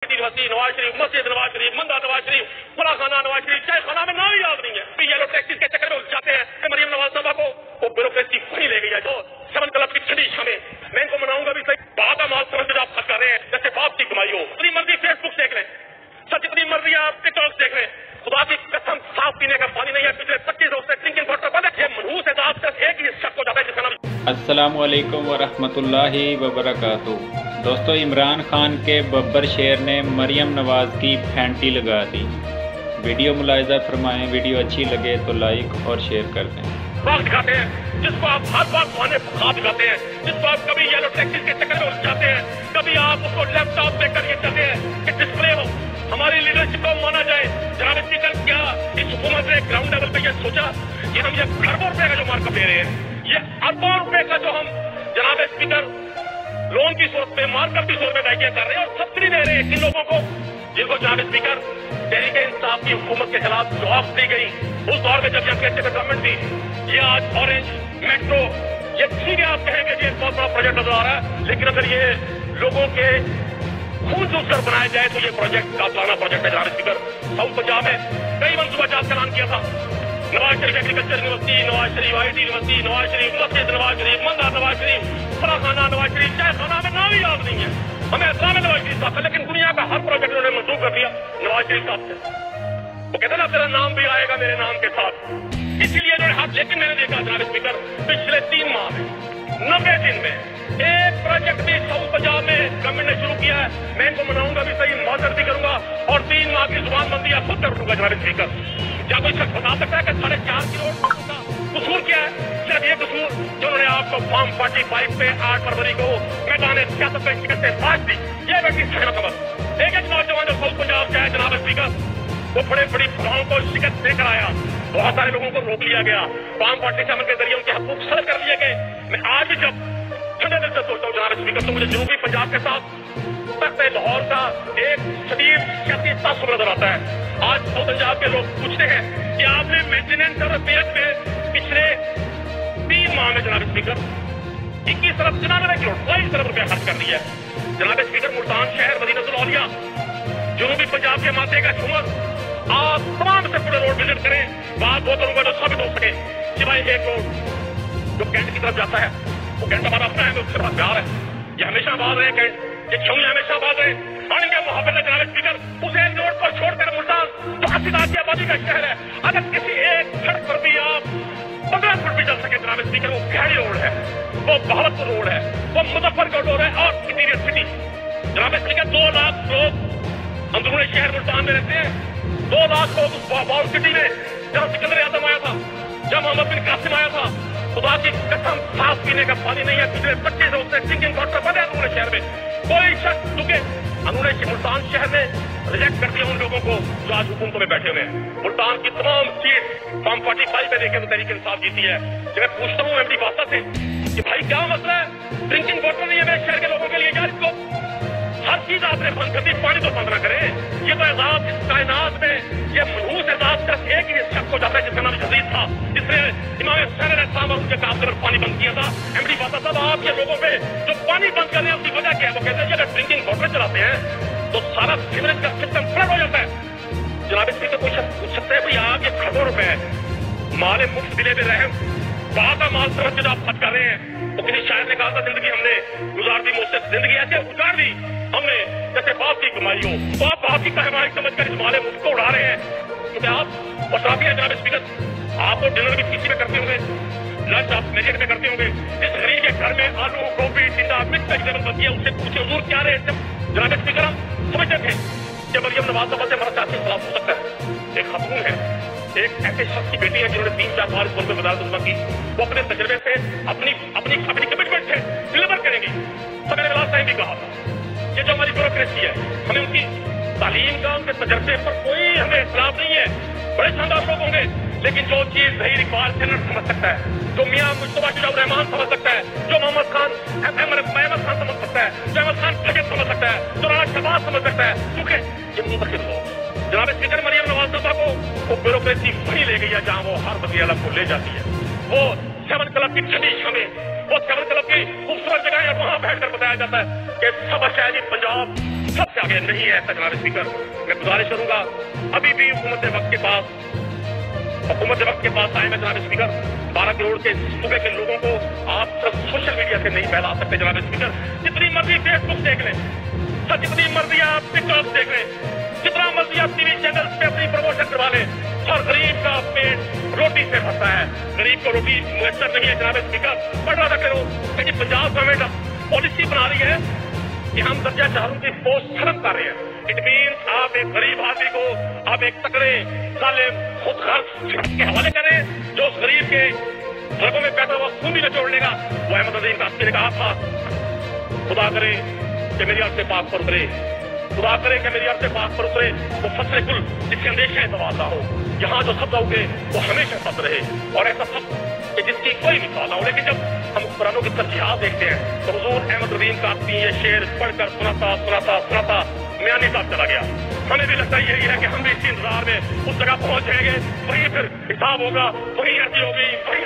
वसी नवाज शरीफ, मस्जिद नवाज शरीफ, मंदा नवाज शरीफ, फला खाना नवाज शरीफ, चाहे खाना में नाम ही याद नहीं है। येलो टैक्सी के चक्कर में उलझ जाते हैं कि मरियम नवाज साहबा को वो ब्यूरोक्रेसी वहीं ले गई है। जो 7 क्लब की ठंडी छामे, मैं इनको मनाऊंगा भी सही। बात माल समझ के आप खर्च कर रहे हैं जैसे बाप की कमाई हो। जितनी मर्जी फेसबुक देख लें, सच जितनी मर्जी आप टिकटॉक देख लें, खुदा की कसम साफ पीने का पानी नहीं है। पिछले 25 रोज से ड्रिंकिंग वाटर बंद है। ये मनहूस है आप सिर्फ एक ही शख्स हो जाता है जिसका नाम अस्सलामु अलैकुम वरहमतुल्लाहि वबरकातुहू। दोस्तों, इमरान खान के बब्बर शेर ने मरियम नवाज की फैंटी लगा दी। वीडियो मुलाहिजा फरमाएं। वीडियो अच्छी लगे तो लाइक और शेयर कर दें। बात दिखाते हैं जिसको आप हर बात माने फसाद दिखाते हैं, जिसको आप कभी येलो टैक्सी के चक्कर में उलझ जाते हैं, कभी आप उसको लैपटॉप देकर ये चाहते हैं कि डिस्प्ले हो, हमारी लीडरशिप को माना जाए। जनाब स्पीकर, क्या इस हुकूमत ने ग्राउंड लेवल पे ये सोचा कि हम ये खरबों रुपए का जो मार्कअप ले रहे हैं, ये अरबों रुपए का जो हम जनाब स्पीकर लोन की सूरत में, मार्कअप की सूरत में अदायगियां कर रहे हैं और सब्सिडी दे रहे हैं किन लोगों को, जिनको जनाब स्पीकर तहरीक इंसाफ की हुकूमत के खिलाफ जवाब दी गई उस दौर में जब ये कैसे गवर्नमेंट थी। ये आज ऑरेंज मेट्रो, ये ठीक है आप कहेंगे कि बहुत बड़ा प्रोजेक्ट नजर आ रहा है, लेकिन अगर ये लोगों के खून चूस कर बनाया जाए तो ये प्रोजेक्ट काफलाना प्रोजेक्ट है। जनाब स्पीकर, साउथ पंजाब में कई मनसूबा जात का ऐलान किया था। Nawaz Sharif agriculture university, Nawaz Sharif IT university, Nawaz Sharif मस्जिद, नवाज शरीफ मंदा, नवाज शरीफ फला खाना, नवाज शरीफ चाहे खाना में नाम ही याद नहीं है। हमें इस्लाम में नवाज शरीफ साहब है, लेकिन दुनिया का हर प्रोजेक्ट उन्होंने मंसूब कर दिया नवाज शरीफ साहब से। वो कहते ना तेरा नाम भी आएगा मेरे नाम के साथ, इसीलिए उन्होंने हाथ। लेकिन मैंने देखा जनाब स्पीकर, पिछले 3 माह में 90 दिन में एक प्रोजेक्ट भी साउथ पंजाब में गवर्नमेंट ने शुरू किया है। मैं इनको मनाऊंगा भी सही, मौजर भी करूंगा और 3 माह की जुबान बंदी आप खुद कर दूंगा। जनाब स्पीकर, क्या कोई शख्स बता सकता है कि 4.5 करोड़ का कसूर क्या है? सिर्फ ये कसूर जो उन्होंने आपको फॉर्म 45 पे 8 फरवरी को मैदान सियासत में शिकस्त फाश दी, ये व्यक्ति सहना खबर। एक नौजवान जो साउथ पंजाब का है जनाब स्पीकर, वो बड़े बड़ी फलाओं को शिकस्त देकर आया। बहुत सारे लोगों को रोक लिया गया, वाम पार्टी से अमल के जरिए उनके हकूक सर कर लिए गए। मैं आज भी जब ठंडे दिल से सोचता हूँ जनाब स्पीकर, तो मुझे जनूबी पंजाब के साथ तख्ते लाहौर का एक शदीद सियासी तासुर नजर आता है। आज साउथ पंजाब के लोग पूछते हैं कि आपने मेंटेनेंस और रिपेयर में पिछले 3 माह में जनाब स्पीकर 21 अरब 99 करोड़ 22 अरब रुपया खर्च कर दिया है। जनाब स्पीकर, मुल्तान शहर, मदीनतुल औलिया, जनूबी पंजाब के माथे का शुमर, आप तमाम से पूरे रोड विजिट करें, बात वो करूंगा जो साबित हो सके। सिवाय एक रोड जो कैंट की तरफ जाता है, वो कैंट हमारा अपना है, उसके पास प्यार है, ये हमेशा आबाद रहे कैंट, ये क्यों हमेशा आबाद रहे। और इनके मुहाफिज है जनाब स्पीकर, उसे एक रोड पर छोड़कर मुल्तान जो 80,000 की आबादी का शहर है, अगर किसी एक सड़क पर भी आप 15 फुट भी चल सके जनाब स्पीकर, वो खैरी रोड है, वो बहावलपुर रोड है, वो मुजफ्फरगढ़ रोड है और इंटीरियर सिटी। जनाब स्पीकर, 2 लाख लोग अंदरूनी शहर मुल्तान में रहते हैं। 2 लाख लोग उस वाल सिटी में जहाँ सिकंदर आजम आया था, जब मोहम्मद बिन कासिम आया था, खुदा की कसम साफ पीने का पानी नहीं है। पिछले 25 रोज से ड्रिंकिंग वाटर बंद है अंदरूनी शहर में। कोई शख्स चुके अंदरूनी मुल्तान शहर ने रिजेक्ट कर दिया उन लोगों को जो आज हुकूमतों में बैठे हुए हैं। मुल्तान की तमाम सीट फॉर्म 45 में देखे तो तहरीक इंसाफ जीती है। जब मैं पूछता हूँ एमडी वास्ता से कि भाई क्या मसला है, ड्रिंकिंग वाटर नहीं है मेरे शहर के लोगों के लिए, यार इसको हर चीज आपने बंद कर दी, पानी तो बंद ना करें। ये तो एजाज इस कायनात में, ये मनहूस एजाज सिर्फ एक ही शख्स को जाता है जिसका नाम यजीद था, जिसने इमाम हुसैन अलैहिस्सलाम और उनके काम पर पानी बंद किया था। एमडी वास्ता साहब, आप ये लोगों पे जो पानी बंद कर रहे हैं उसकी वजह क्या है? वो कहते हैं अगर ड्रिंकिंग वाटर चलाते हैं तो सारा सीवरेज का सिस्टम फ्लड हो जाता है। जनाब स्पीकर, कोई शख्स पूछ सकता है भाई आप ये खरबों रुपए माले मुफ्त दिले में रहे, बाहर का माल समझ के जो आप खर्च कर रहे हैं, तो किसी शायर ने कहा था जिंदगी हमने गुजार दी, मुझसे जिंदगी ऐसे उजाड़ दी हमने जैसे बाप की कमाई हो। तो आप बाप की कमाई समझकर इस माले मुफ्त को उड़ा रहे हैं, क्योंकि आप और काफी है जनाब स्पीकर, आप डिनर भी किसी में करते होंगे, लंच आप मेरे में करते होंगे। इस गरीब के घर में आलू गोभी टिंडा मिक्स वेजिटेबल बनती है, उससे पूछे हुजूर क्या रहे जनाब स्पीकर, हम समझते थे कि मरियम नवाज साहब से हमारा चाची खिलाफ हो सकता है। एक खातून है, एक ऐसे शख्स की बेटी है जिन्होंने 3-4 बार इस मुल्क में वज़ारत की, वो अपने तजर्बे से अपनी कमिटमेंट से डिलीवर करेंगी। सबने लास्ट टाइम भी कहा था ये जो हमारी ब्यूरोक्रेसी है, हमें उनकी तालीम का, उनके तजर्बे पर कोई हमें इख्तिलाफ नहीं है, बड़े शानदार लोग होंगे, लेकिन जो चीज ज़हीर इकबाल सेनेट समझ सकता है, जो मियाँ मुस्तफा शुजाउर रहमान समझ सकता है, जो मोहम्मद खान अहमद खान समझ सकता है, जो अहमद खान फजद समझ सकता है, जो राना शहबाज समझ सकता है, क्योंकि ये मुंतखब लोग जनाब स्पीकर, मरियम नवाज साहबा को वो ब्यूरोक्रेसी वहीं ले गई है जहाँ वो हर वज़ीर को ले जाती है। वो 7 क्लब की ठंडी छामे, वो 7 क्लब की खूबसूरत जगह है, वहाँ बैठकर बताया जाता है कि सब शहरी पंजाब सबसे आगे नहीं है ऐसा जनाब स्पीकर। मैं गुजारिश करूंगा अभी भी हुकूमत वक्त के पास आए मैं जनाब स्पीकर। 12 करोड़ के सूबे के लोगों को आप सब सोशल मीडिया से नहीं फैला सकते जनाब स्पीकर। जितनी मर्जी फेसबुक देख लें, जितनी मर्जी आप टिकटॉक देख लें, जितना मर्जी आप टीवी चैनल पे अपनी प्रमोशन करवा लें, और गरीब का पेट रोटी से भरता है। गरीब को रोटी मुयसर नहीं है जनाब स्पीकर। बड़ा रख लो कि पंजाब गवर्नमेंट पॉलिसी बना रही है कि हम दर्जा चारों की पोस्ट खत्म कर रहे हैं। इट मीन्स आप एक गरीब आदमी को आप एक तकड़े जालिम खुद गर्ज के हवाले करें जो उस गरीब के रगों में पैदा हुआ खून भी निचोड़ लेगा। वो अहमद नदीम कासमी ने कहा था, खुदा करे कि मेरी अर्ज़ से पाक पर उतरे, खुदा करे कि मेरी अर्ज़ से पाक पर उतरे वो फसले कुल जिसके अंदेशे सवाल ना हो। यहाँ जो सब्ज़ उगे वो हमेशा सब्ज़ रहे और ऐसा सब कि जिसकी कोई मिसाल ना हो। लेकिन जब हम कुरानों की तरजीहात देखते हैं तो हुजूर अहमद नदीम कासमी ये शेर पढ़कर सुनाता म्यानी साहब चला गया। हमें भी लगता यही है कि हम भी इसी इंतजार में उस जगह पहुंच जाएंगे, वहीं फिर हिसाब होगा, वहीं अर्जी होगी, वहीं